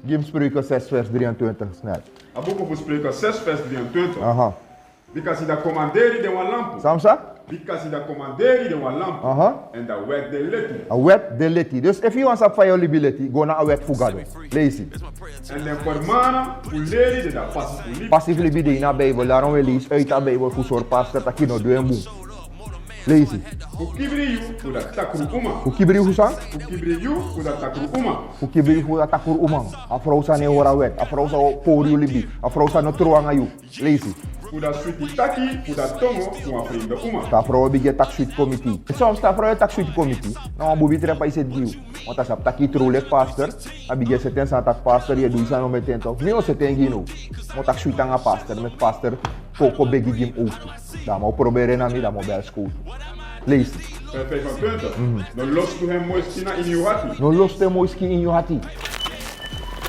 Give spreuken 6 vers 23 snel. A boek over Spreuken 6 vers 23. Aha. Because hij commanderi de een lamp. Samsa? Because hij commanderi de een lamp. Aha. En dat werd de letti. A wet de leti. Dus if you want to fire libility, go naar a wet fugado. Lees it. En de formana puleri de dat passie pulie. Passive libide in de Bijbel, daarom we lezen uit de Bijbel voor soort pastor dat je nog doet en boem. Lees it. Hoe kibri you voor dat takroe oma. Hoe kibri hoe sang? Hoe kibri you voor dat takroe oma. Hoe kibri hoe dat takur umang. A vrouw sa ne hora wet. A vrouw sa pori libi. A vrouw sa no troanga you. Lees it. Voor dat sweetie taki, voor dat tongo, voor een vrienden oma. Ta vrouw bige tak sweet committee. Soms ta vrouw tak sweet committee. Nou bubi trepa is het diu. Want als je taki trolek pastor, a bige seten sa tak pastor je doe sa no meteen toch. Nee o seten gino. Mo tak sweet anga pastor met pastor koko begi gim ook. Dan mo proberen na mi dan mo bel school. Lees it. Vers 25. Dan lost u hem mooi skina in uw hati. No los te moiski in je hati.